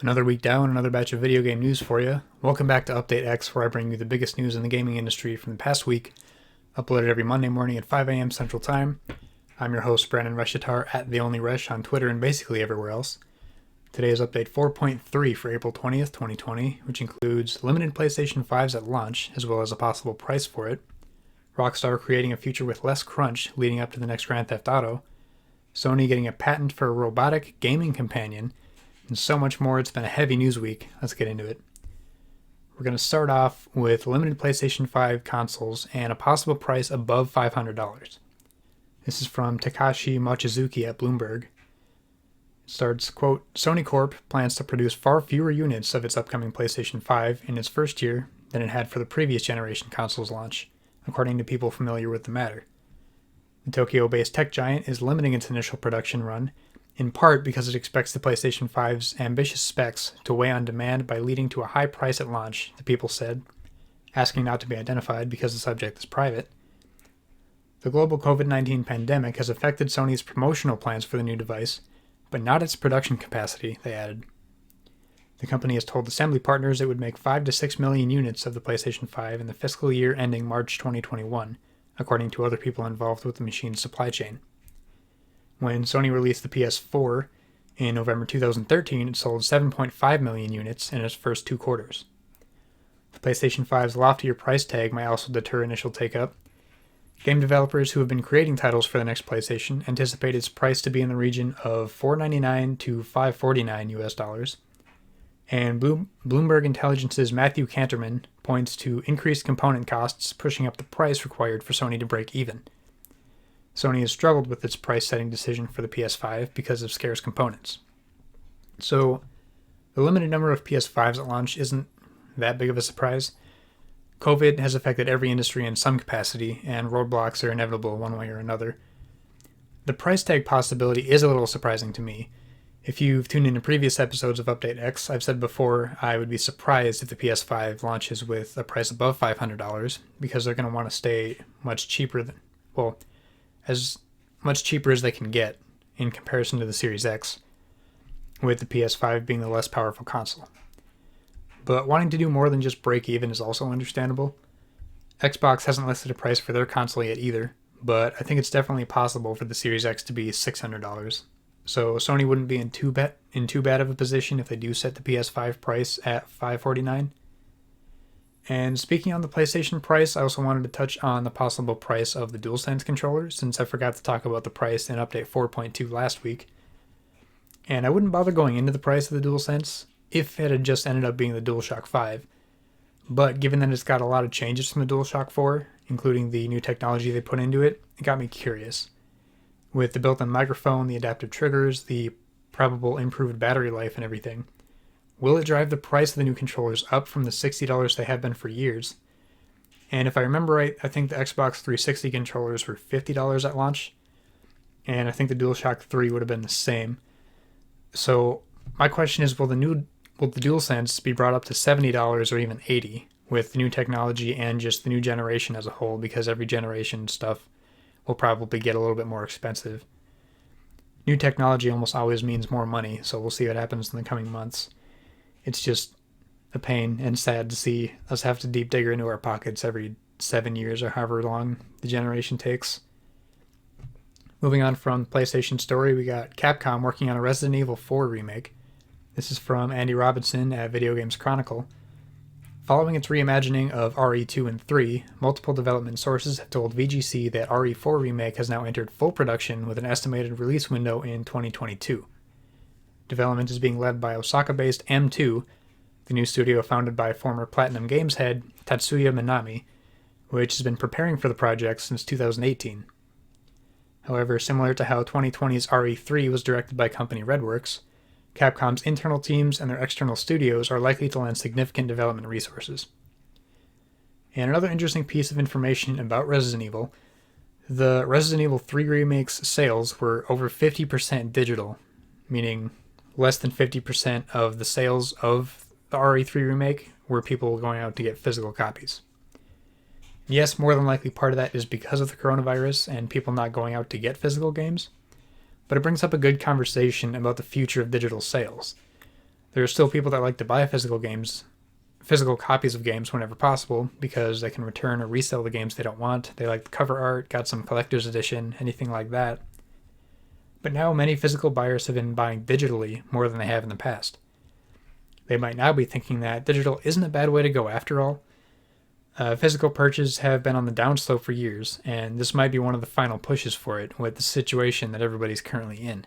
Another week down, another batch of video game news for you. Welcome back to Update X, where I bring you the biggest news in the gaming industry from the past week, uploaded every Monday morning at 5 a.m. Central Time. I'm your host, Brandon Reshitar, at The Only Resh on Twitter and basically everywhere else. Today is Update 4.3 for April 20th, 2020, which includes limited PlayStation 5s at launch, as well as a possible price for it, Rockstar creating a future with less crunch leading up to the next Grand Theft Auto, Sony getting a patent for a robotic gaming companion, and so much more. It's been a heavy news week. Let's get into it. We're going to start off with limited PlayStation 5 consoles and a possible price above $500. This is from Takashi Mochizuki at Bloomberg. It starts, quote, Sony Corp plans to produce far fewer units of its upcoming PlayStation 5 in its first year than it had for the previous generation console's launch, according to people familiar with the matter. The Tokyo-based tech giant is limiting its initial production run, in part because it expects the PlayStation 5's ambitious specs to weigh on demand by leading to a high price at launch, the people said, asking not to be identified because the subject is private. The global COVID-19 pandemic has affected Sony's promotional plans for the new device, but not its production capacity, they added. The company has told assembly partners it would make 5 to 6 million units of the PlayStation 5 in the fiscal year ending March 2021, according to other people involved with the machine's supply chain. When Sony released the PS4 in November 2013, it sold 7.5 million units in its first 2 quarters. The PlayStation 5's loftier price tag might also deter initial take-up. Game developers who have been creating titles for the next PlayStation anticipate its price to be in the region of $499 to $549 US, and Bloomberg Intelligence's Matthew Canterman points to increased component costs pushing up the price required for Sony to break even. Sony has struggled with its price-setting decision for the PS5 because of scarce components. So, the limited number of PS5s at launch isn't that big of a surprise. COVID has affected every industry in some capacity, and roadblocks are inevitable one way or another. The price tag possibility is a little surprising to me. If you've tuned into previous episodes of Update X, I've said before I would be surprised if the PS5 launches with a price above $500, because they're going to want to stay much cheaper than, as much cheaper as they can get in comparison to the Series X, with the PS5 being the less powerful console. But wanting to do more than just break even is also understandable. Xbox hasn't listed a price for their console yet either, but I think it's definitely possible for the Series X to be $600. So Sony wouldn't be in too bad of a position if they do set the PS5 price at $549. And speaking on the PlayStation price, I also wanted to touch on the possible price of the DualSense controller, since I forgot to talk about the price in Update 4.2 last week. And I wouldn't bother going into the price of the DualSense if it had just ended up being the DualShock 5. But given that it's got a lot of changes from the DualShock 4, including the new technology they put into it, it got me curious. With the built-in microphone, the adaptive triggers, the probable improved battery life and everything, will it drive the price of the new controllers up from the $60 they have been for years? And if I remember right, I think the Xbox 360 controllers were $50 at launch, and I think the DualShock 3 would have been the same. So my question is, will the DualSense be brought up to $70 or even $80 with the new technology and just the new generation as a whole, because every generation stuff will probably get a little bit more expensive. New technology almost always means more money, so we'll see what happens in the coming months. It's just a pain and sad to see us have to deep digger into our pockets every 7 years or however long the generation takes. Moving on from PlayStation story, we got Capcom working on a Resident Evil 4 remake. This is from Andy Robinson at Video Games Chronicle. Following its reimagining of RE2 and 3, multiple development sources have told VGC that RE4 remake has now entered full production with an estimated release window in 2022. Development is being led by Osaka-based M2, the new studio founded by former Platinum Games head Tatsuya Minami, which has been preparing for the project since 2018. However, similar to how 2020's RE3 was directed by company Redworks, Capcom's internal teams and their external studios are likely to lend significant development resources. And another interesting piece of information about Resident Evil, the Resident Evil 3 remake's sales were over 50% digital, meaning less than 50% of the sales of the RE3 remake were people going out to get physical copies. Yes, more than likely part of that is because of the coronavirus and people not going out to get physical games, but it brings up a good conversation about the future of digital sales. There are still people that like to buy physical copies of games whenever possible because they can return or resell the games they don't want. They like the cover art, got some collector's edition, anything like that. But now many physical buyers have been buying digitally more than they have in the past. They might now be thinking that digital isn't a bad way to go after all. Physical purchases have been on the downslope for years, and this might be one of the final pushes for it with the situation that everybody's currently in.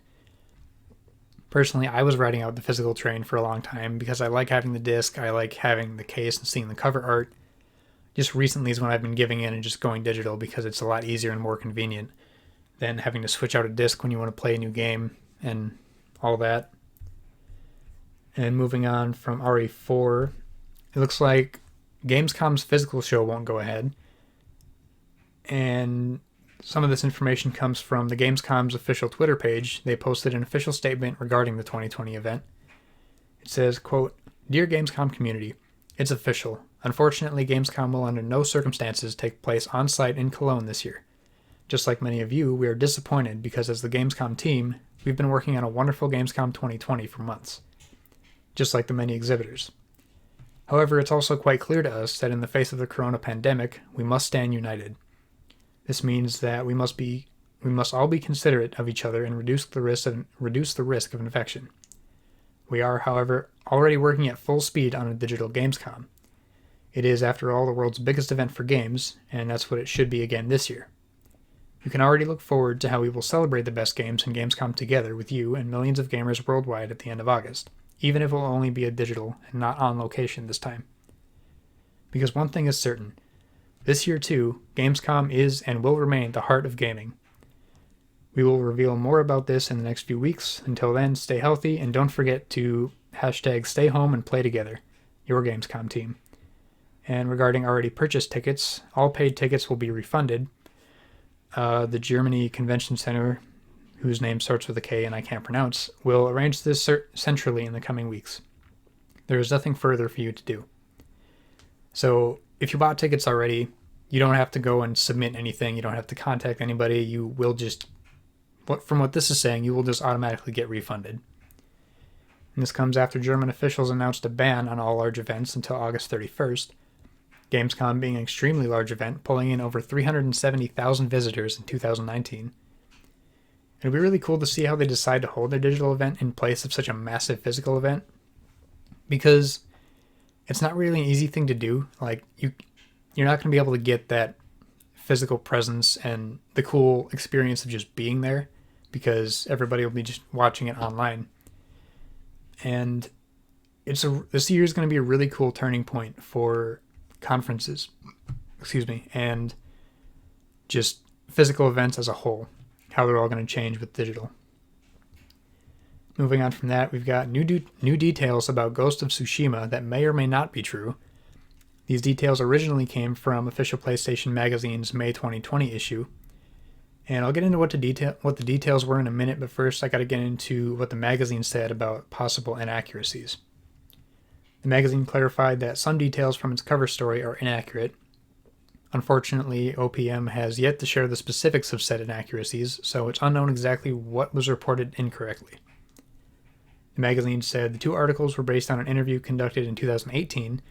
Personally, I was riding out the physical train for a long time because I like having the disc, I like having the case and seeing the cover art. Just recently is when I've been giving in and just going digital because it's a lot easier and more convenient than having to switch out a disc when you want to play a new game and all that. And moving on from RE4, it looks like Gamescom's physical show won't go ahead. And some of this information comes from the Gamescom's official Twitter page. They posted an official statement regarding the 2020 event. It says, quote, "Dear Gamescom community, it's official. Unfortunately, Gamescom will under no circumstances take place on site in Cologne this year. Just like many of you, we are disappointed because as the Gamescom team, we've been working on a wonderful Gamescom 2020 for months, just like the many exhibitors. However, it's also quite clear to us that in the face of the corona pandemic, we must stand united. This means that we must all be considerate of each other and reduce the risk of infection. We are, however, already working at full speed on a digital Gamescom. It is, after all, the world's biggest event for games, and that's what it should be again this year. You can already look forward to how we will celebrate the best games in Gamescom together with you and millions of gamers worldwide at the end of August, even if it will only be a digital and not on location this time. Because one thing is certain, this year too, Gamescom is and will remain the heart of gaming. We will reveal more about this in the next few weeks. Until then, stay healthy and don't forget to #stay home and play together, your Gamescom team." And regarding already purchased tickets, all paid tickets will be refunded. The Germany Convention Center, whose name starts with a K and I can't pronounce, will arrange this centrally in the coming weeks. There is nothing further for you to do. So if you bought tickets already, you don't have to go and submit anything. You don't have to contact anybody. You will just, from what this is saying, you will just automatically get refunded. And this comes after German officials announced a ban on all large events until August 31st. Gamescom being an extremely large event, pulling in over 370,000 visitors in 2019. It'll be really cool to see how they decide to hold their digital event in place of such a massive physical event, because it's not really an easy thing to do. Like, you're not going to be able to get that physical presence and the cool experience of just being there because everybody will be just watching it online. And this year is going to be a really cool turning point for conferences, and just physical events as a whole, how they're all going to change with digital. Moving on from that, we've got new details about Ghost of Tsushima that may or may not be true. These details originally came from official PlayStation Magazine's May 2020 issue, and I'll get into what the details were in a minute, but first I gotta get into what the magazine said about possible inaccuracies. The magazine clarified that some details from its cover story are inaccurate. Unfortunately, OPM has yet to share the specifics of said inaccuracies, so it's unknown exactly what was reported incorrectly. The magazine said the two articles were based on an interview conducted in 2018,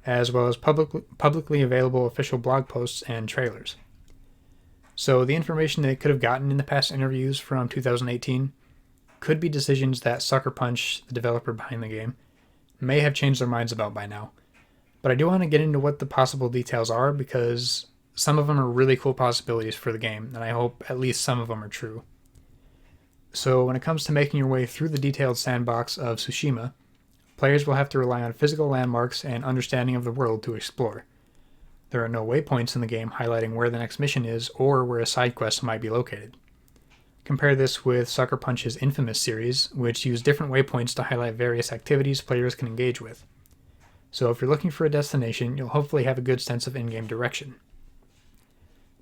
as well as publicly available official blog posts and trailers. So the information they could have gotten in the past interviews from 2018 could be decisions that Sucker Punch, the developer behind the game, may have changed their minds about by now. But I do want to get into what the possible details are because some of them are really cool possibilities for the game, and I hope at least some of them are true. So when it comes to making your way through the detailed sandbox of Tsushima, players will have to rely on physical landmarks and understanding of the world to explore. There are no waypoints in the game highlighting where the next mission is or where a side quest might be located. Compare this with Sucker Punch's Infamous series, which use different waypoints to highlight various activities players can engage with. So if you're looking for a destination, you'll hopefully have a good sense of in-game direction.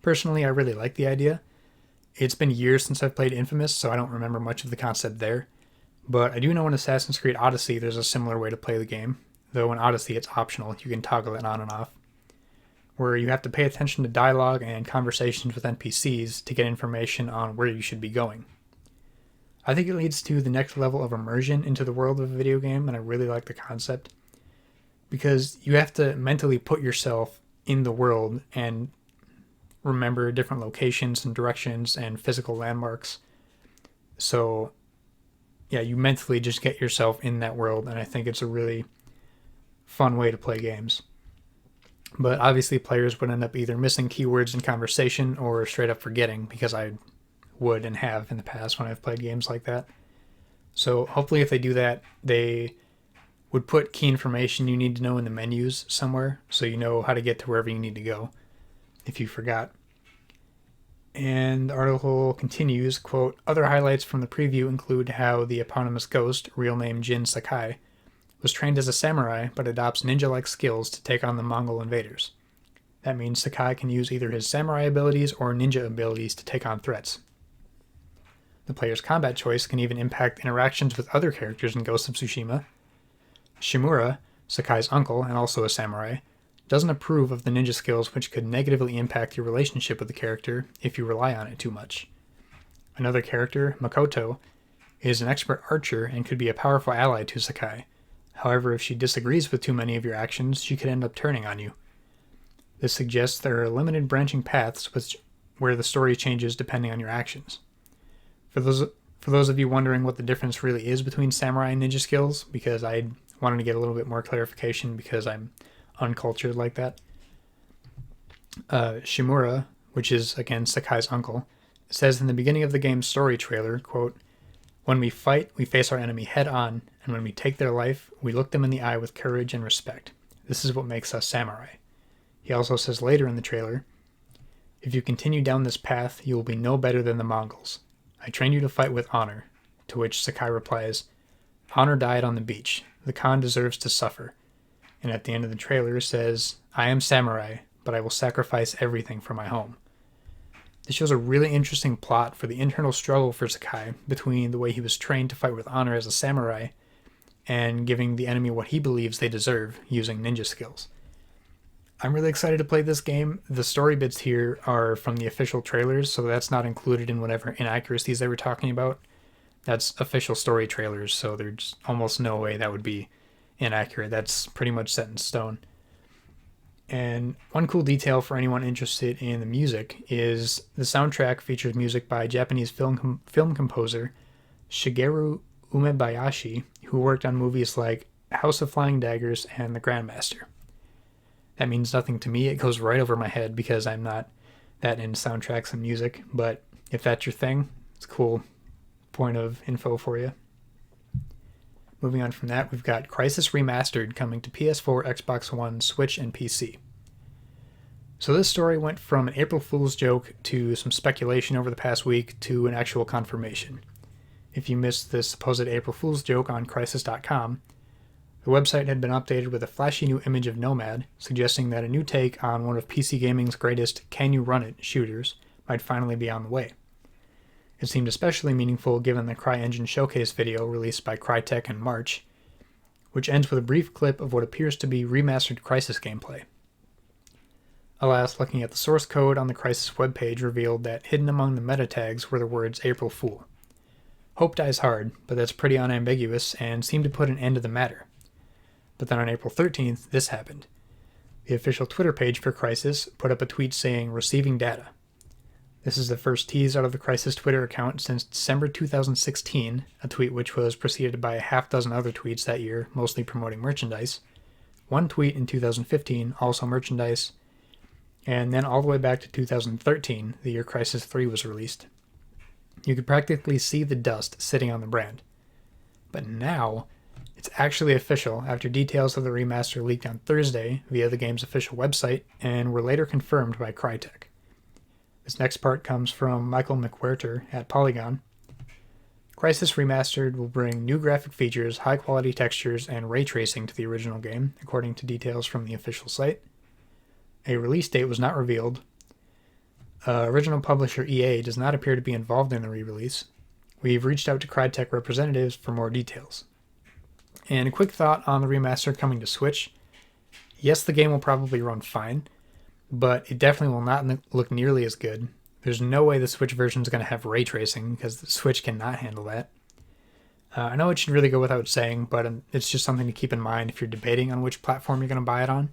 Personally, I really like the idea. It's been years since I've played Infamous, so I don't remember much of the concept there. But I do know in Assassin's Creed Odyssey there's a similar way to play the game, though in Odyssey it's optional, you can toggle it on and off, where you have to pay attention to dialogue and conversations with NPCs to get information on where you should be going. I think it leads to the next level of immersion into the world of a video game, and I really like the concept because you have to mentally put yourself in the world and remember different locations and directions and physical landmarks. So, yeah, you mentally just get yourself in that world, and I think it's a really fun way to play games. But obviously, players would end up either missing keywords in conversation or straight up forgetting, because I would and have in the past when I've played games like that. So hopefully if they do that, they would put key information you need to know in the menus somewhere so you know how to get to wherever you need to go if you forgot. And the article continues, quote, "Other highlights from the preview include how the eponymous ghost, real name Jin Sakai, was trained as a samurai but adopts ninja-like skills to take on the Mongol invaders. That means Sakai can use either his samurai abilities or ninja abilities to take on threats. The player's combat choice can even impact interactions with other characters in Ghost of Tsushima. Shimura, Sakai's uncle and also a samurai, doesn't approve of the ninja skills, which could negatively impact your relationship with the character if you rely on it too much. Another character, Makoto, is an expert archer and could be a powerful ally to Sakai. However, if she disagrees with too many of your actions, she could end up turning on you. This suggests there are limited branching paths where the story changes depending on your actions. For those of you wondering what the difference really is between samurai and ninja skills, because I wanted to get a little bit more clarification because I'm uncultured like that. Shimura, which is again Sakai's uncle, says in the beginning of the game's story trailer, quote, "When we fight, we face our enemy head on, and when we take their life, we look them in the eye with courage and respect. This is what makes us samurai." He also says later in the trailer, "If you continue down this path, you will be no better than the Mongols. I train you to fight with honor," to which Sakai replies, "Honor died on the beach. The Khan deserves to suffer." And at the end of the trailer says, "I am samurai, but I will sacrifice everything for my home." This shows a really interesting plot for the internal struggle for Sakai between the way he was trained to fight with honor as a samurai and giving the enemy what he believes they deserve using ninja skills. I'm really excited to play this game. The story bits here are from the official trailers, so that's not included in whatever inaccuracies they were talking about. That's official story trailers, so there's almost no way that would be inaccurate. That's pretty much set in stone. And one cool detail for anyone interested in the music is the soundtrack features music by Japanese film composer Shigeru Umebayashi, who worked on movies like House of Flying Daggers and The Grandmaster. That means nothing to me. It goes right over my head because I'm not that into soundtracks and music, but if that's your thing, it's a cool point of info for you. Moving on from that, we've got Crysis Remastered coming to PS4, Xbox One, Switch, and PC. So this story went from an April Fool's joke to some speculation over the past week to an actual confirmation. If you missed this supposed April Fool's joke on Crysis.com, the website had been updated with a flashy new image of Nomad, suggesting that a new take on one of PC gaming's greatest Can You Run It shooters might finally be on the way. It seemed especially meaningful given the CryEngine showcase video released by Crytek in March, which ends with a brief clip of what appears to be remastered Crysis gameplay. Alas, looking at the source code on the Crysis webpage revealed that hidden among the meta tags were the words April Fool. Hope dies hard, but that's pretty unambiguous and seemed to put an end to the matter. But then on April 13th, this happened. The official Twitter page for Crysis put up a tweet saying, "Receiving data." This is the first tease out of the Crysis Twitter account since December 2016, a tweet which was preceded by a half dozen other tweets that year, mostly promoting merchandise. One tweet in 2015, also merchandise, and then all the way back to 2013, the year Crysis 3 was released. You could practically see the dust sitting on the brand. But now, it's actually official after details of the remaster leaked on Thursday via the game's official website and were later confirmed by Crytek. This next part comes from Michael McWhirter at Polygon. Crysis Remastered will bring new graphic features, high-quality textures, and ray tracing to the original game, according to details from the official site. A release date was not revealed. Original publisher EA does not appear to be involved in the re-release. We've reached out to Crytek representatives for more details. And a quick thought on the remaster coming to Switch. Yes, the game will probably run fine, but it definitely will not look nearly as good. There's no way the Switch version is going to have ray tracing because the Switch cannot handle that. I know it should really go without saying, but it's just something to keep in mind if you're debating on which platform you're going to buy it on.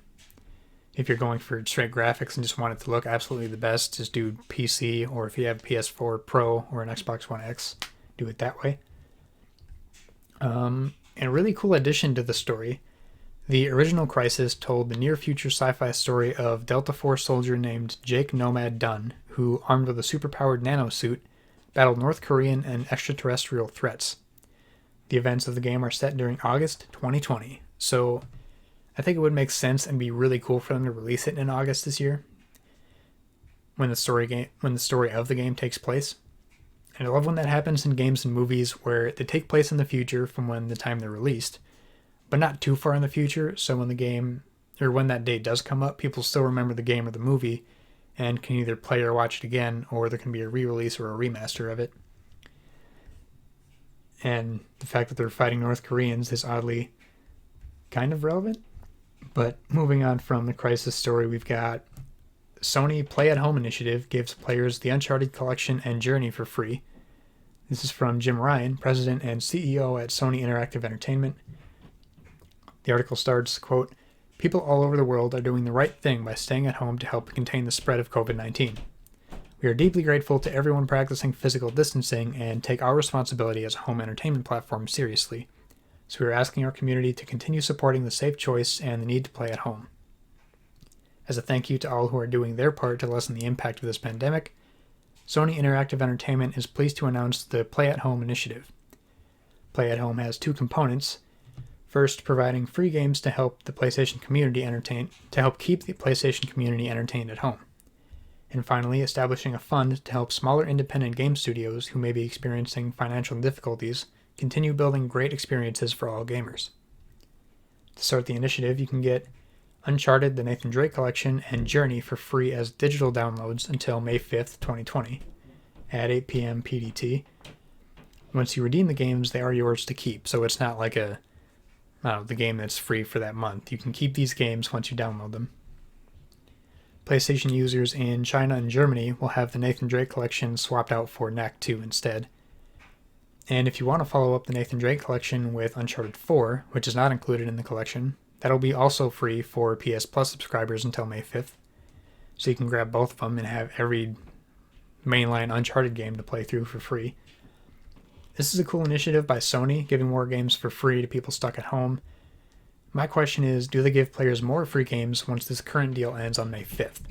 If you're going for straight graphics and just want it to look absolutely the best, just do PC, or if you have PS4 Pro or an Xbox One X, do it that way. And a really cool addition to the story, the original Crysis told the near-future sci-fi story of Delta Force soldier named Jake Nomad Dunn, who, armed with a superpowered nanosuit, battled North Korean and extraterrestrial threats. The events of the game are set during August 2020, so I think it would make sense and be really cool for them to release it in August this year, when the story of the game takes place. And I love when that happens in games and movies where they take place in the future from when the time they're released, but not too far in the future, so when the game, or when that date does come up, people still remember the game or the movie and can either play or watch it again, or there can be a re-release or a remaster of it. And the fact that they're fighting North Koreans is oddly kind of relevant. But moving on from the Crysis story, we've got Sony Play at Home initiative gives players the Uncharted Collection and Journey for free. This is from Jim Ryan, president and CEO at Sony Interactive Entertainment. The article starts, quote, "People all over the world are doing the right thing by staying at home to help contain the spread of COVID-19. We are deeply grateful to everyone practicing physical distancing and take our responsibility as a home entertainment platform seriously. So we are asking our community to continue supporting the safe choice and the need to play at home. As a thank you to all who are doing their part to lessen the impact of this pandemic, Sony Interactive Entertainment is pleased to announce the Play at Home initiative. Play at Home has two components. First, providing free games to help the PlayStation community keep the PlayStation community entertained at home. And finally, establishing a fund to help smaller independent game studios who may be experiencing financial difficulties continue building great experiences for all gamers. To start the initiative, you can get Uncharted, the Nathan Drake Collection, and Journey for free as digital downloads until May 5th, 2020, at 8 p.m. PDT. Once you redeem the games, they are yours to keep, so it's not like the game that's free for that month. You can keep these games once you download them. PlayStation users in China and Germany will have the Nathan Drake Collection swapped out for Knack 2 instead. And if you want to follow up the Nathan Drake Collection with Uncharted 4, which is not included in the collection, that'll be also free for PS Plus subscribers until May 5th. So you can grab both of them and have every mainline Uncharted game to play through for free. This is a cool initiative by Sony, giving more games for free to people stuck at home. My question is, do they give players more free games once this current deal ends on May 5th?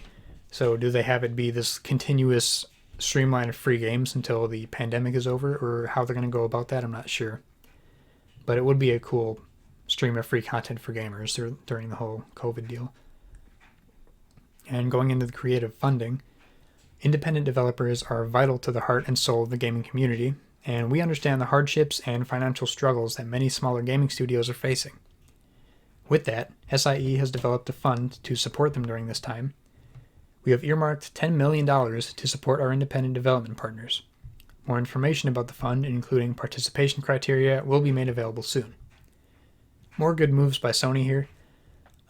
So do they have it be this continuous streamline of free games until the pandemic is over, or how they're going to go about that, I'm not sure. But it would be a cool stream of free content for gamers during the whole COVID deal. And going into the creative funding, independent developers are vital to the heart and soul of the gaming community, and we understand the hardships and financial struggles that many smaller gaming studios are facing. With that, SIE has developed a fund to support them during this time. We have earmarked $10 million to support our independent development partners. More information about the fund, including participation criteria, will be made available soon. More good moves by Sony here.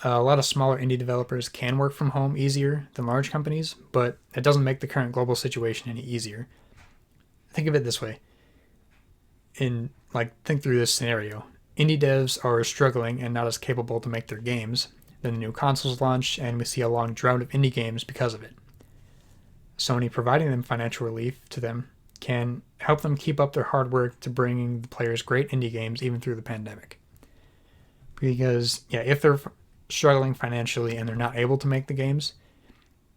A lot of smaller indie developers can work from home easier than large companies, but it doesn't make the current global situation any easier. Think of it this way. Think through this scenario. Indie devs are struggling and not as capable to make their games. Then the new consoles launch, and we see a long drought of indie games because of it. Sony providing them financial relief to them can help them keep up their hard work to bringing the players great indie games even through the pandemic. Because, if they're struggling financially and they're not able to make the games,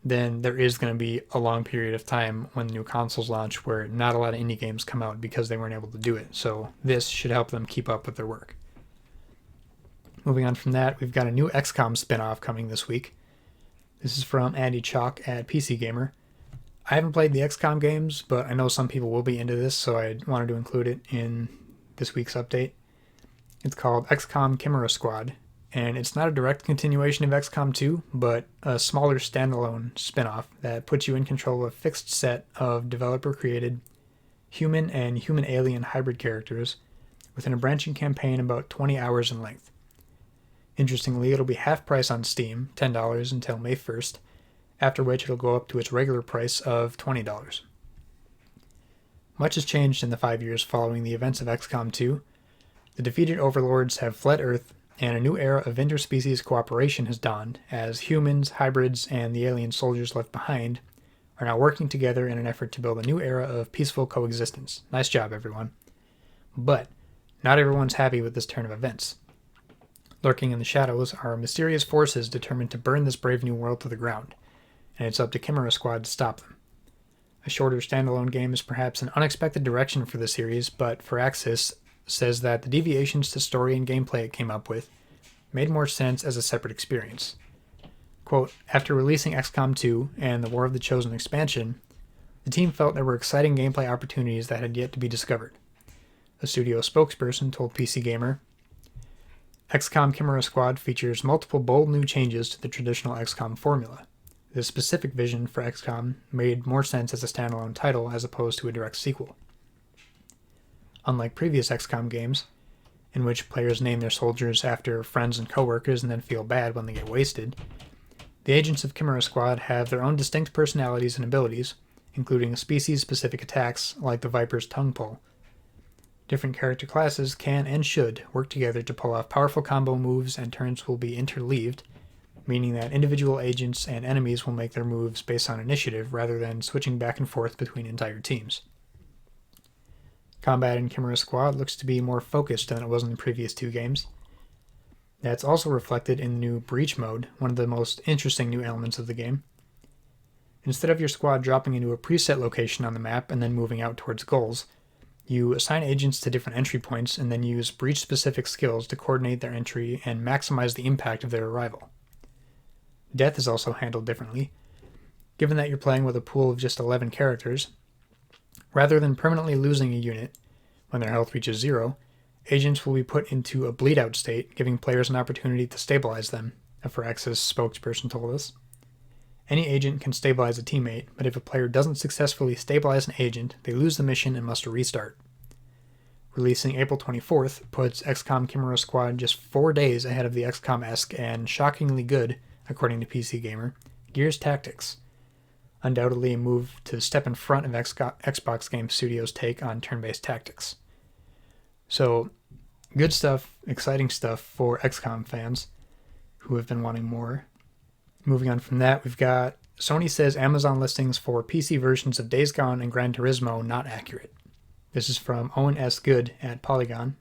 then there is going to be a long period of time when the new consoles launch where not a lot of indie games come out because they weren't able to do it. So this should help them keep up with their work. Moving on from that, we've got a new XCOM spin-off coming this week. This is from Andy Chalk at PC Gamer. I haven't played the XCOM games, but I know some people will be into this, so I wanted to include it in this week's update. It's called XCOM Chimera Squad, and it's not a direct continuation of XCOM 2, but a smaller standalone spin-off that puts you in control of a fixed set of developer-created human and human-alien hybrid characters within a branching campaign about 20 hours in length. Interestingly, it'll be half price on Steam, $10 until May 1st, after which it'll go up to its regular price of $20. Much has changed in the 5 years following the events of XCOM 2. The defeated overlords have fled Earth, and a new era of interspecies cooperation has dawned, as humans, hybrids, and the alien soldiers left behind are now working together in an effort to build a new era of peaceful coexistence. Nice job, everyone. But not everyone's happy with this turn of events. Lurking in the shadows are mysterious forces determined to burn this brave new world to the ground, and it's up to Chimera Squad to stop them. A shorter standalone game is perhaps an unexpected direction for the series, but Firaxis says that the deviations to story and gameplay it came up with made more sense as a separate experience. Quote, after releasing XCOM 2 and the War of the Chosen expansion, the team felt there were exciting gameplay opportunities that had yet to be discovered. A studio spokesperson told PC Gamer, XCOM Chimera Squad features multiple bold new changes to the traditional XCOM formula. This specific vision for XCOM made more sense as a standalone title as opposed to a direct sequel. Unlike previous XCOM games, in which players name their soldiers after friends and coworkers and then feel bad when they get wasted, the agents of Chimera Squad have their own distinct personalities and abilities, including species-specific attacks like the Viper's tongue pull. Different character classes can and should work together to pull off powerful combo moves, and turns will be interleaved, meaning that individual agents and enemies will make their moves based on initiative rather than switching back and forth between entire teams. Combat in Chimera Squad looks to be more focused than it was in the previous two games. That's also reflected in the new Breach mode, one of the most interesting new elements of the game. Instead of your squad dropping into a preset location on the map and then moving out towards goals, you assign agents to different entry points and then use Breach-specific skills to coordinate their entry and maximize the impact of their arrival. Death is also handled differently. Given that you're playing with a pool of just 11 characters, rather than permanently losing a unit when their health reaches 0, agents will be put into a bleed-out state, giving players an opportunity to stabilize them, a Firaxis spokesperson told us. Any agent can stabilize a teammate, but if a player doesn't successfully stabilize an agent, they lose the mission and must restart. Releasing April 24th puts XCOM Chimera Squad just 4 days ahead of the XCOM-esque and shockingly good, according to PC Gamer, Gears Tactics. Undoubtedly a move to step in front of Xbox Game Studios' take on turn-based tactics. So, good stuff, exciting stuff for XCOM fans who have been wanting more. Moving on from that, we've got Sony says Amazon listings for PC versions of Days Gone and Gran Turismo not accurate. This is from Owen S. Good at Polygon.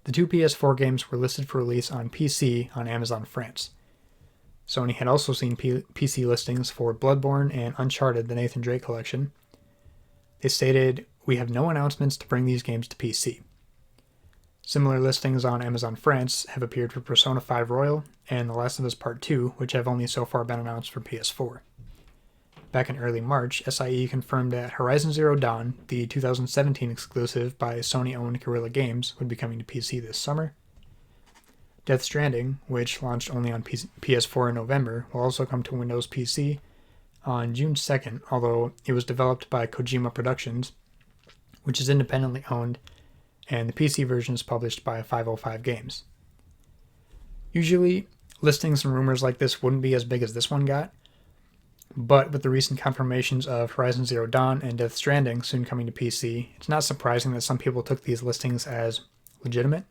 The two PS4 games were listed for release on PC on Amazon France. Sony had also seen PC listings for Bloodborne and Uncharted, the Nathan Drake collection. They stated, "We have no announcements to bring these games to PC." Similar listings on Amazon France have appeared for Persona 5 Royal and The Last of Us Part 2, which have only so far been announced for PS4. Back in early March, SIE confirmed that Horizon Zero Dawn, the 2017 exclusive by Sony-owned Guerrilla Games, would be coming to PC this summer. Death Stranding, which launched only on PS4 in November, will also come to Windows PC on June 2nd, although it was developed by Kojima Productions, which is independently owned, and the PC version is published by 505 Games. Usually, listings and rumors like this wouldn't be as big as this one got, but with the recent confirmations of Horizon Zero Dawn and Death Stranding soon coming to PC, it's not surprising that some people took these listings as legitimate.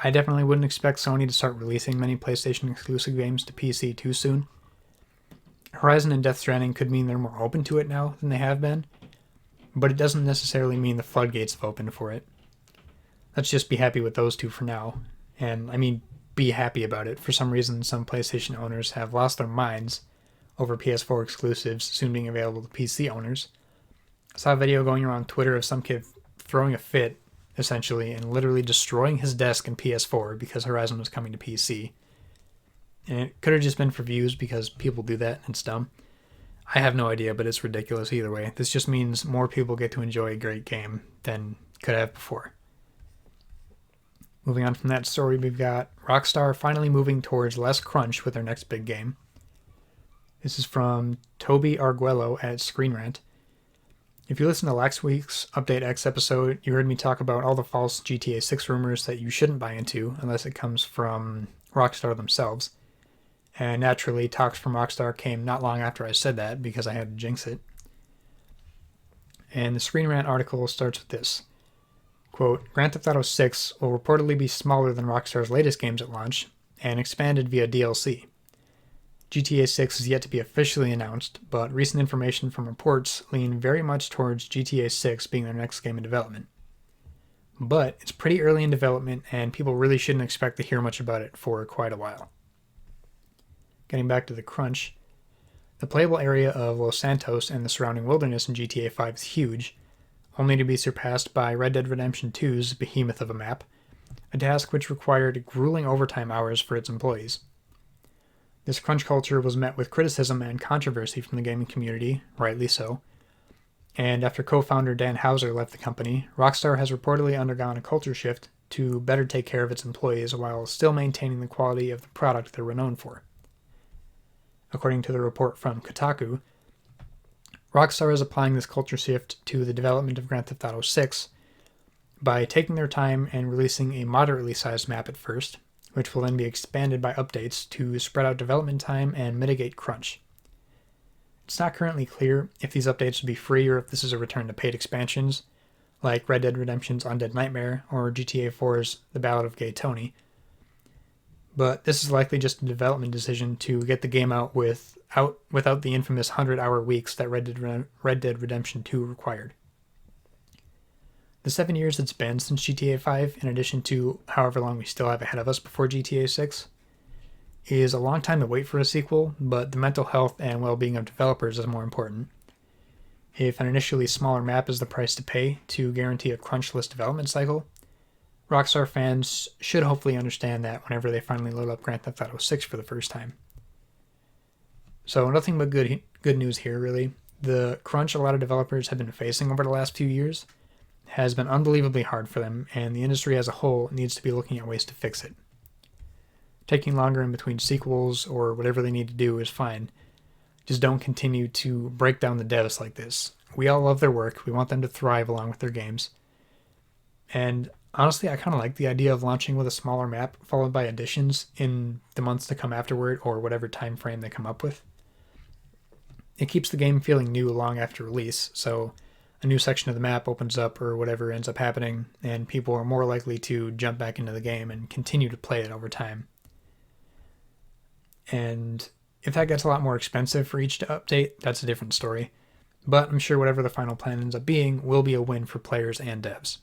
I definitely wouldn't expect Sony to start releasing many PlayStation exclusive games to PC too soon. Horizon and Death Stranding could mean they're more open to it now than they have been, but it doesn't necessarily mean the floodgates have opened for it. Let's just be happy with those two for now. And I mean, be happy about it. For some reason, some PlayStation owners have lost their minds over PS4 exclusives soon being available to PC owners. I saw a video going around Twitter of some kid throwing a fit, essentially, and literally destroying his desk in PS4 because Horizon was coming to PC. And it could have just been for views because people do that and it's dumb. I have no idea, but it's ridiculous either way. This just means more people get to enjoy a great game than could have before. Moving on from that story, we've got Rockstar finally moving towards less crunch with their next big game. This is from Toby Arguello at Screen Rant. If you listen to last week's Update X episode, you heard me talk about all the false GTA 6 rumors that you shouldn't buy into unless it comes from Rockstar themselves. And naturally, talks from Rockstar came not long after I said that because I had to jinx it. And the Screen Rant article starts with this. Quote, Grand Theft Auto 6 will reportedly be smaller than Rockstar's latest games at launch, and expanded via DLC. GTA 6 is yet to be officially announced, but recent information from reports lean very much towards GTA 6 being their next game in development. But it's pretty early in development, and people really shouldn't expect to hear much about it for quite a while. Getting back to the crunch, the playable area of Los Santos and the surrounding wilderness in GTA 5 is huge, only to be surpassed by Red Dead Redemption 2's behemoth of a map, a task which required grueling overtime hours for its employees. This crunch culture was met with criticism and controversy from the gaming community, rightly so, and after co-founder Dan Houser left the company, Rockstar has reportedly undergone a culture shift to better take care of its employees while still maintaining the quality of the product they're renowned for. According to the report from Kotaku, Rockstar is applying this culture shift to the development of Grand Theft Auto 6 by taking their time and releasing a moderately sized map at first, which will then be expanded by updates to spread out development time and mitigate crunch. It's not currently clear if these updates will be free or if this is a return to paid expansions, like Red Dead Redemption's Undead Nightmare or GTA 4's The Ballad of Gay Tony, but this is likely just a development decision to get the game out without the infamous 100-hour weeks that Red Dead Redemption 2 required. The 7 years it's been since GTA 5, in addition to however long we still have ahead of us before GTA 6, is a long time to wait for a sequel, but the mental health and well-being of developers is more important. If an initially smaller map is the price to pay to guarantee a crunchless development cycle, Rockstar fans should hopefully understand that whenever they finally load up Grand Theft Auto 6 for the first time. So nothing but good news here, really. The crunch a lot of developers have been facing over the last few years has been unbelievably hard for them, and the industry as a whole needs to be looking at ways to fix it. Taking longer in between sequels or whatever they need to do is fine. Just don't continue to break down the devs like this. We all love their work. We want them to thrive along with their games. And honestly, I kind of like the idea of launching with a smaller map followed by additions in the months to come afterward or whatever time frame they come up with. It keeps the game feeling new long after release, so a new section of the map opens up or whatever ends up happening, and people are more likely to jump back into the game and continue to play it over time. And if that gets a lot more expensive for each update, that's a different story. But I'm sure whatever the final plan ends up being will be a win for players and devs.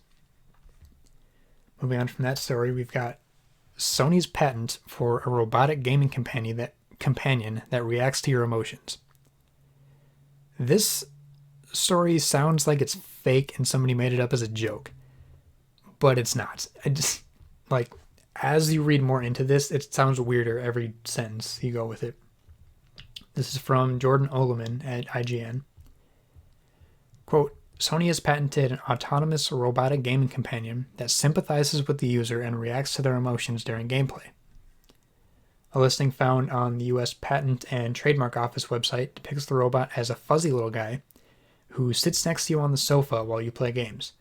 Moving on from that story, we've got Sony's patent for a robotic gaming companion that reacts to your emotions. This story sounds like it's fake and somebody made it up as a joke, but it's not. As you read more into this, it sounds weirder every sentence you go with it. This is from Jordan Oloman at IGN. Quote, Sony has patented an autonomous robotic gaming companion that sympathizes with the user and reacts to their emotions during gameplay. A listing found on the U.S. Patent and Trademark Office website depicts the robot as a fuzzy little guy who sits next to you on the sofa while you play games.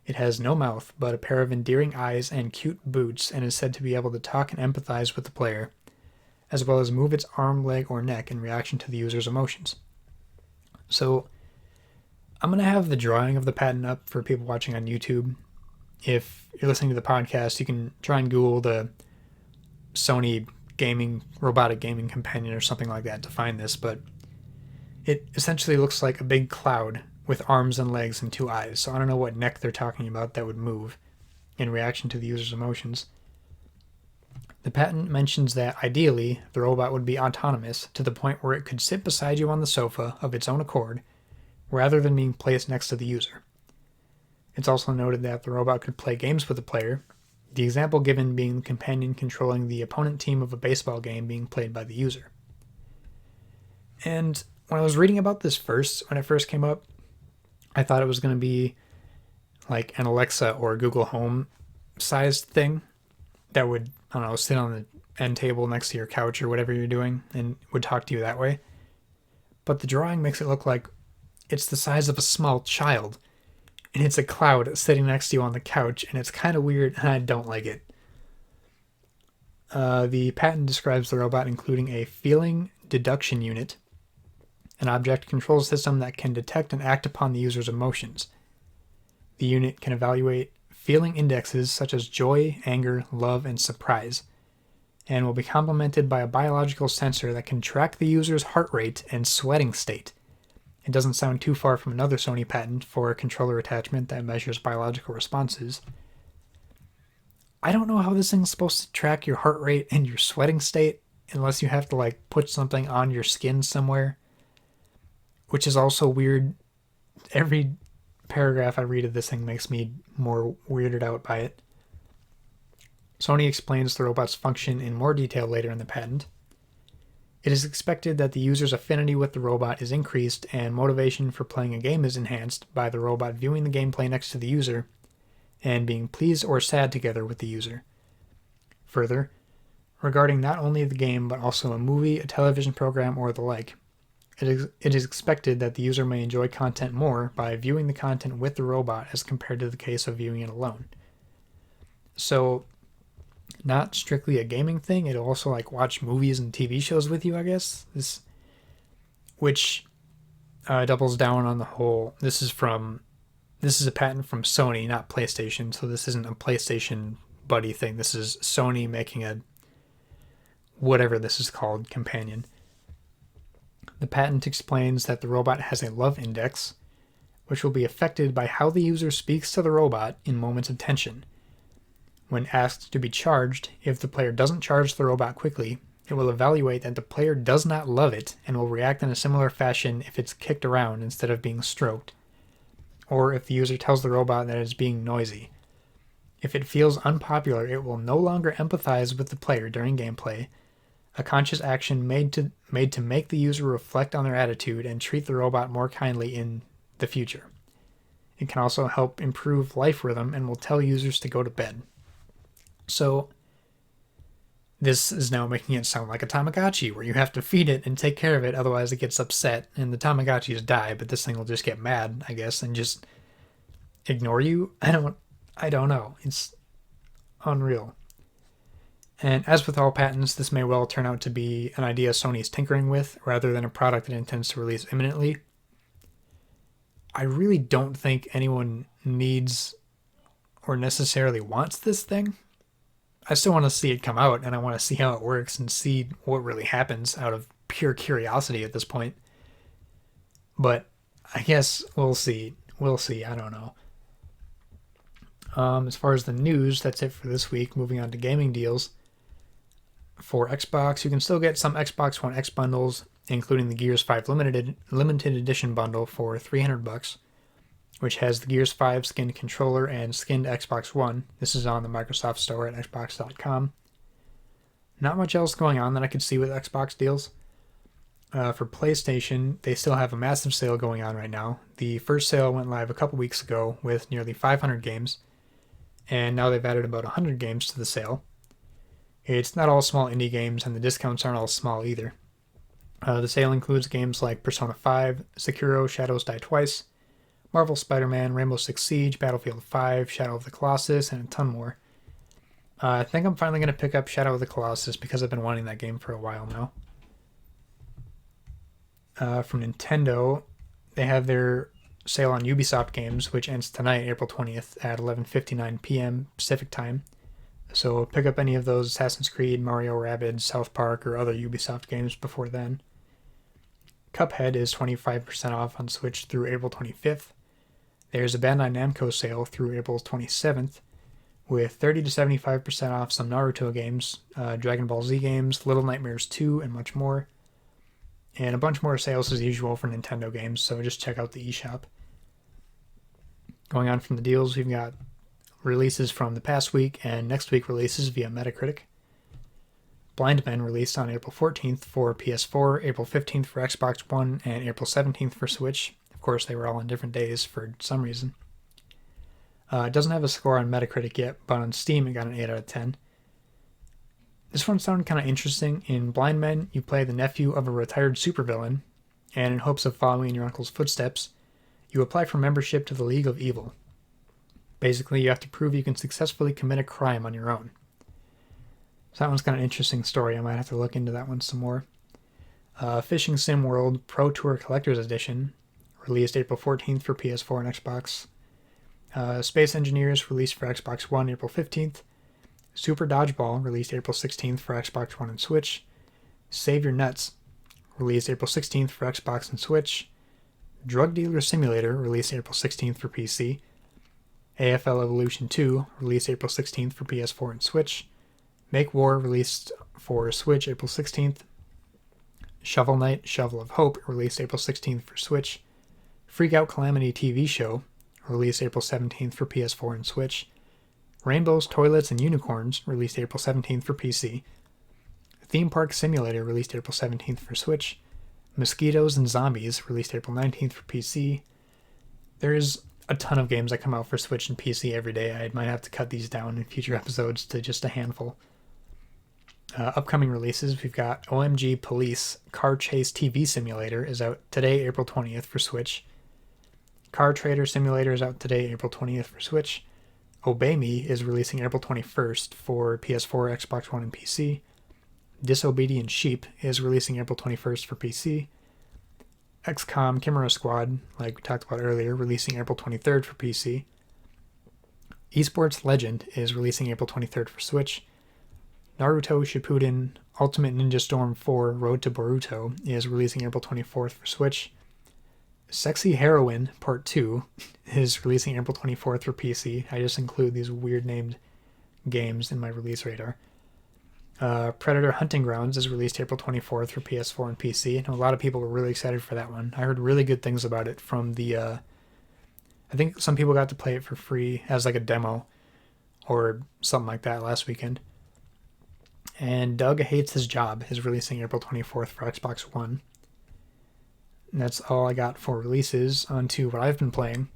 It has no mouth, but a pair of endearing eyes and cute boots, and is said to be able to talk and empathize with the player, as well as move its arm, leg, or neck in reaction to the user's emotions. So, I'm going to have the drawing of the patent up for people watching on YouTube. If you're listening to the podcast, you can try and Google the Sony robotic gaming companion or something like that to find this, but it essentially looks like a big cloud with arms and legs and two eyes, so I don't know what neck they're talking about that would move in reaction to the user's emotions. The patent mentions that ideally, the robot would be autonomous to the point where it could sit beside you on the sofa of its own accord, rather than being placed next to the user. It's also noted that the robot could play games with the player, the example given being the companion controlling the opponent team of a baseball game being played by the user. And when I was reading about this when it first came up, I thought it was going to be like an Alexa or Google Home sized thing that would, I don't know, sit on the end table next to your couch or whatever you're doing and would talk to you that way. But the drawing makes it look like it's the size of a small child, and it's a cloud sitting next to you on the couch, and it's kind of weird, and I don't like it. The patent describes the robot including a feeling deduction unit, an object control system that can detect and act upon the user's emotions. The unit can evaluate feeling indexes such as joy, anger, love, and surprise, and will be complemented by a biological sensor that can track the user's heart rate and sweating state. It doesn't sound too far from another Sony patent for a controller attachment that measures biological responses. I don't know how this thing's supposed to track your heart rate and your sweating state unless you have to put something on your skin somewhere, which is also weird. Every paragraph I read of this thing makes me more weirded out by it. Sony explains the robot's function in more detail later in the patent. It is expected that the user's affinity with the robot is increased and motivation for playing a game is enhanced by the robot viewing the gameplay next to the user and being pleased or sad together with the user. Further, regarding not only the game but also a movie, a television program, or the like, it is expected that the user may enjoy content more by viewing the content with the robot as compared to the case of viewing it alone. So, not strictly a gaming thing, it'll also watch movies and TV shows with you, I guess. Which doubles down on the whole. This is a patent from Sony, not PlayStation, so this isn't a PlayStation buddy thing. This is Sony making a whatever this is called companion. The patent explains that the robot has a love index, which will be affected by how the user speaks to the robot in moments of tension. When asked to be charged, if the player doesn't charge the robot quickly, it will evaluate that the player does not love it and will react in a similar fashion if it's kicked around instead of being stroked, or if the user tells the robot that it is being noisy. If it feels unpopular, it will no longer empathize with the player during gameplay, a conscious action made to make the user reflect on their attitude and treat the robot more kindly in the future. It can also help improve life rhythm and will tell users to go to bed. So, this is now making it sound like a Tamagotchi, where you have to feed it and take care of it, otherwise it gets upset, and the Tamagotchis die, but this thing will just get mad, I guess, and just ignore you? I don't know. It's unreal. And as with all patents, this may well turn out to be an idea Sony is tinkering with, rather than a product it intends to release imminently. I really don't think anyone needs or necessarily wants this thing. I still want to see it come out, and I want to see how it works and see what really happens out of pure curiosity at this point. But I guess we'll see. I don't know. As far as the news, that's it for this week. Moving on to gaming deals. For Xbox, you can still get some Xbox One X bundles, including the Gears 5 limited edition bundle for $300, which has the Gears 5 skinned controller and skinned Xbox One. This is on the Microsoft Store at xbox.com. Not much else going on that I could see with Xbox deals. For PlayStation, they still have a massive sale going on right now. The first sale went live a couple weeks ago with nearly 500 games, and now they've added about 100 games to the sale. It's not all small indie games, and the discounts aren't all small either. The sale includes games like Persona 5, Sekiro: Shadows Die Twice, Marvel Spider-Man, Rainbow Six Siege, Battlefield 5, Shadow of the Colossus, and a ton more. I think I'm finally going to pick up Shadow of the Colossus because I've been wanting that game for a while now. From Nintendo, they have their sale on Ubisoft games, which ends tonight, April 20th at 11:59 p.m. Pacific Time. So pick up any of those Assassin's Creed, Mario Rabbids, South Park, or other Ubisoft games before then. Cuphead is 25% off on Switch through April 25th. There's a Bandai Namco sale through April 27th, with 30 to 75% off some Naruto games, Dragon Ball Z games, Little Nightmares 2, and much more. And a bunch more sales as usual for Nintendo games, so just check out the eShop. Going on from the deals, we've got releases from the past week and next week releases via Metacritic. Blind Men released on April 14th for PS4, April 15th for Xbox One, and April 17th for Switch. Of course, they were all on different days for some reason. It doesn't have a score on Metacritic yet, but on Steam it got an 8 out of 10. This one sounded kind of interesting. In Blind Men, you play the nephew of a retired supervillain, and in hopes of following in your uncle's footsteps, you apply for membership to the League of Evil. Basically, you have to prove you can successfully commit a crime on your own. So that one's kind of an interesting story. I might have to look into that one some more. Fishing Sim World Pro Tour Collector's Edition, released April 14th for PS4 and Xbox. Space Engineers, released for Xbox One April 15th. Super Dodgeball, released April 16th for Xbox One and Switch. Save Your Nuts, released April 16th for Xbox and Switch. Drug Dealer Simulator, released April 16th for PC. AFL Evolution 2, released April 16th for PS4 and Switch. Make War, released for Switch April 16th. Shovel Knight, Shovel of Hope, released April 16th for Switch. Freak Out Calamity TV Show, released April 17th for PS4 and Switch. Rainbows, Toilets, and Unicorns, released April 17th for PC. Theme Park Simulator, released April 17th for Switch. Mosquitoes and Zombies, released April 19th for PC. There's a ton of games that come out for Switch and PC every day. I might have to cut these down in future episodes to just a handful. Upcoming releases, we've got OMG Police Car Chase TV Simulator is out today, April 20th for Switch. Car Trader Simulator is out today, April 20th for Switch. Obey Me is releasing April 21st for PS4, Xbox One, and PC. Disobedient Sheep is releasing April 21st for PC. XCOM Chimera Squad, like we talked about earlier, releasing April 23rd for PC. Esports Legend is releasing April 23rd for Switch. Naruto Shippuden Ultimate Ninja Storm 4 Road to Boruto is releasing April 24th for Switch. Sexy Heroine Part 2 is releasing April 24th for PC. I just include these weird named games in my release radar. Predator Hunting Grounds is released April 24th for PS4 and PC. And a lot of people were really excited for that one. I heard really good things about it from the... I think some people got to play it for free as like a demo or something like that last weekend. And Doug Hates His Job is releasing April 24th for Xbox One. And that's all I got for releases. On to what I've been playing.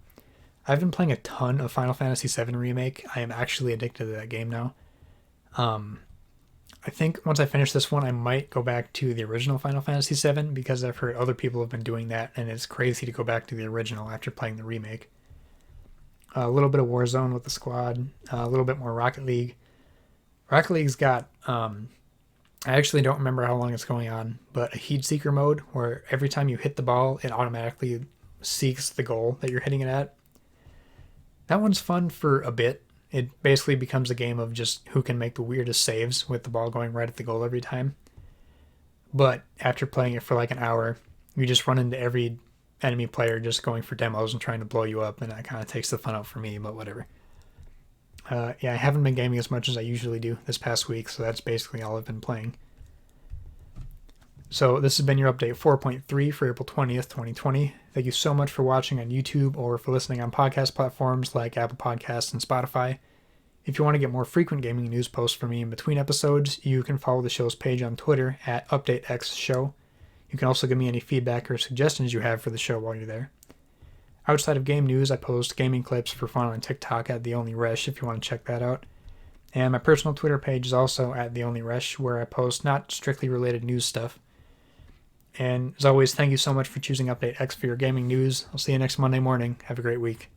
I've been playing a ton of Final Fantasy VII Remake. I am actually addicted to that game now. I think once I finish this one, I might go back to the original Final Fantasy VII because I've heard other people have been doing that, and it's crazy to go back to the original after playing the remake. A little bit of Warzone with the squad, a little bit more Rocket League. Rocket League's got, I actually don't remember how long it's going on, but a heat seeker mode where every time you hit the ball, it automatically seeks the goal that you're hitting it at. That one's fun for a bit. It basically becomes a game of just who can make the weirdest saves with the ball going right at the goal every time. But after playing it for like an hour, you just run into every enemy player just going for demos and trying to blow you up, and that kind of takes the fun out for me, but whatever. I haven't been gaming as much as I usually do this past week, so that's basically all I've been playing. So this has been your update 4.3 for April 20th, 2020. Thank you so much for watching on YouTube or for listening on podcast platforms like Apple Podcasts and Spotify. If you want to get more frequent gaming news posts from me in between episodes, you can follow the show's page on Twitter at UpdateXShow. You can also give me any feedback or suggestions you have for the show while you're there. Outside of game news, I post gaming clips for fun on TikTok at TheOnlyResh if you want to check that out. And my personal Twitter page is also at TheOnlyResh, where I post not strictly related news stuff. And as always, thank you so much for choosing Update X for your gaming news. I'll see you next Monday morning. Have a great week.